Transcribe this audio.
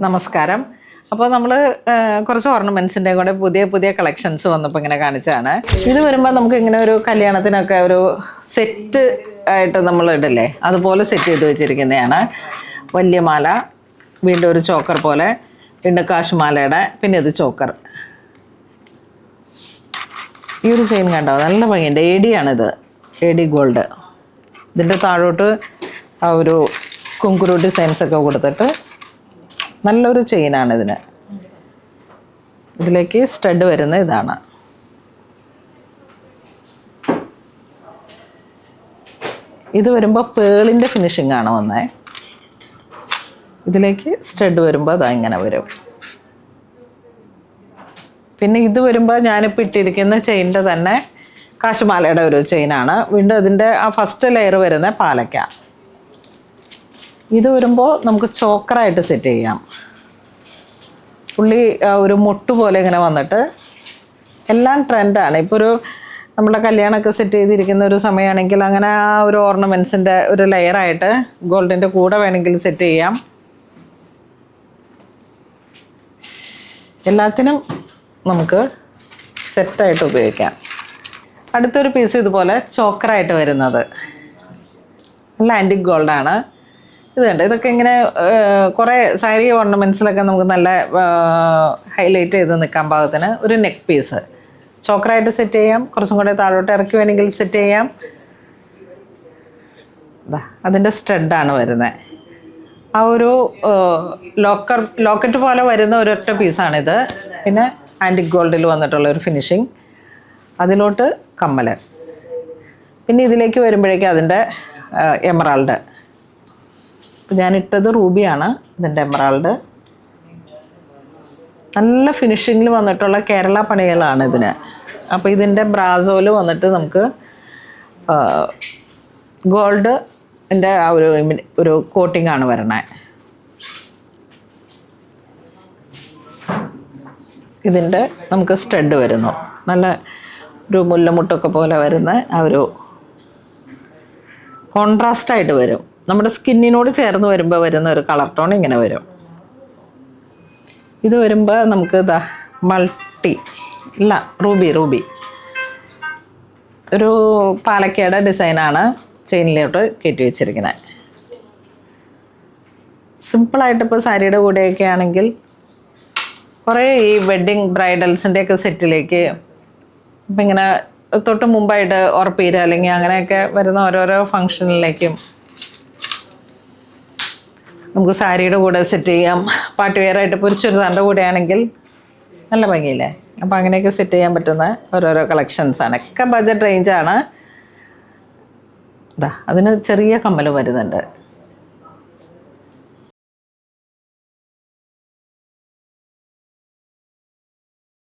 നമസ്കാരം. അപ്പോൾ നമ്മൾ കുറച്ച് ഓർണമെൻറ്റ്സിൻ്റെ കൂടെ പുതിയ പുതിയ കളക്ഷൻസ് വന്നപ്പോൾ ഇങ്ങനെ കാണിച്ചതാണ്. ഇത് വരുമ്പോൾ നമുക്ക് ഇങ്ങനെ ഒരു കല്യാണത്തിനൊക്കെ ഒരു സെറ്റ് ആയിട്ട് നമ്മൾ ഇടില്ലേ, അതുപോലെ സെറ്റ് ചെയ്ത് വെച്ചിരിക്കുന്നതാണ്. വലിയ മാല, വീണ്ടും ഒരു ചോക്കർ പോലെ, വീണ്ടും കാശുമാലയുടെ, പിന്നെ ഇത് ചോക്കർ. ഈ ഒരു ചെയിൻ കണ്ടോ, നല്ല ഭംഗിയുണ്ട്. AD AD gold. ഇതിൻ്റെ താഴോട്ട് ആ ഒരു കുങ്കുരു ഡിസൈൻസ് ഒക്കെ കൊടുത്തിട്ട് നല്ലൊരു ചെയിനാണ് ഇതിന്. ഇതിലേക്ക് സ്റ്റഡ് വരുന്ന ഇതാണ്. ഇത് വരുമ്പോൾ പേളിൻ്റെ ഫിനിഷിംഗ് ആണ് വന്നേ. ഇതിലേക്ക് സ്റ്റഡ് വരുമ്പോൾ അതാ ഇങ്ങനെ വരും. പിന്നെ ഇത് വരുമ്പോൾ ഞാനിപ്പോൾ ഇട്ടിരിക്കുന്ന ചെയിനിൻ്റെ തന്നെ കാശുമാലയുടെ ഒരു ചെയിനാണ്. വീണ്ടും അതിൻ്റെ ആ ഫസ്റ്റ് ലെയർ വരുന്ന പാലക്ക. ഇത് വരുമ്പോൾ നമുക്ക് ചോക്കറായിട്ട് സെറ്റ് ചെയ്യാം. പുള്ളി ഒരു മുട്ട് പോലെ ഇങ്ങനെ വന്നിട്ട് എല്ലാം ട്രെൻഡാണ്. ഇപ്പോൾ ഒരു നമ്മുടെ കല്യാണമൊക്കെ സെറ്റ് ചെയ്തിരിക്കുന്ന ഒരു സമയമാണെങ്കിൽ അങ്ങനെ ആ ഒരു ഓർണമെൻറ്റ്സിൻ്റെ ഒരു ലെയറായിട്ട് ഗോൾഡിൻ്റെ കൂടെ വേണമെങ്കിൽ സെറ്റ് ചെയ്യാം. എല്ലാത്തിനും നമുക്ക് സെറ്റായിട്ട് ഉപയോഗിക്കാം. അടുത്തൊരു പീസ് ഇതുപോലെ ചോക്കറായിട്ട് വരുന്നത് നല്ല ആൻറ്റിക് ഗോൾഡാണ്. ഇതുണ്ട്. ഇതൊക്കെ ഇങ്ങനെ കുറേ സാരി ഓർണമെൻറ്റ്സിലൊക്കെ നമുക്ക് നല്ല ഹൈലൈറ്റ് ചെയ്ത് നിൽക്കാൻ പാകത്തിന് ഒരു നെക്ക് പീസ് ചോക്കറായിട്ട് സെറ്റ് ചെയ്യാം. കുറച്ചും കൂടെ താഴോട്ട് ഇറക്കി വേണമെങ്കിൽ സെറ്റ് ചെയ്യാം. അതിൻ്റെ സ്റ്റഡാണ് വരുന്നത്. ആ ഒരു ലോക്കറ്റ് പോലെ വരുന്ന ഒരൊറ്റ പീസാണിത്. പിന്നെ ആൻറ്റിക് ഗോൾഡിൽ വന്നിട്ടുള്ള ഒരു ഫിനിഷിങ്, അതിലോട്ട് കമ്മൽ. പിന്നെ ഇതിലേക്ക് വരുമ്പോഴേക്കും അതിൻ്റെ എമറാൾഡ്. ഞാനിട്ടത് റൂബിയാണ്. ഇതിൻ്റെ എമറാൾഡ് നല്ല ഫിനിഷിങ്ങിൽ വന്നിട്ടുള്ള കേരള പണികളാണ് ഇതിന്. അപ്പോൾ ഇതിൻ്റെ ബ്രാസോയിൽ വന്നിട്ട് നമുക്ക് ഗോൾഡിൻ്റെ ആ ഒരു കോട്ടിംഗ് ആണ് വരണേ. ഇതിൻ്റെ നമുക്ക് സ്റ്റഡ് വരുന്നു. നല്ല ഒരു മുല്ലമുട്ടൊക്കെ പോലെ വരുന്ന ആ ഒരു കോൺട്രാസ്റ്റായിട്ട് വരും. നമ്മുടെ സ്കിന്നിനോട് ചേർന്ന് വരുമ്പോൾ വരുന്ന ഒരു കളർ ടോൺ ഇങ്ങനെ വരും. ഇത് വരുമ്പോൾ നമുക്ക് റൂബി ഒരു പാലക്കയുടെ ഡിസൈനാണ് ചെയിനിലോട്ട് കയറ്റി വെച്ചിരിക്കുന്നത്. സിമ്പിളായിട്ട് ഇപ്പോൾ സാരിയുടെ കൂടെയൊക്കെ ആണെങ്കിൽ കുറേ ഈ വെഡ്ഡിങ് ബ്രൈഡൽസിൻ്റെയൊക്കെ സെറ്റിലേക്ക് ഇപ്പം ഇങ്ങനെ തൊട്ട് മുമ്പായിട്ട് ഉറപ്പീര അല്ലെങ്കിൽ അങ്ങനെയൊക്കെ വരുന്ന ഓരോരോ ഫങ്ഷനിലേക്കും നമുക്ക് സാരിയുടെ കൂടെ സെറ്റ് ചെയ്യാം. പാർട്ടി വെയറായിട്ട് ഇപ്പോൾ ഒരു ചുരിദാറിൻ്റെ കൂടെ ആണെങ്കിൽ നല്ല ഭംഗിയില്ലേ. അപ്പോൾ അങ്ങനെയൊക്കെ സെറ്റ് ചെയ്യാൻ പറ്റുന്ന ഓരോരോ കളക്ഷൻസാണ്. ഒക്കെ ബഡ്ജറ്റ് റേഞ്ചാണ്. അതിന് ചെറിയ കമ്മൽ വരുന്നുണ്ട്.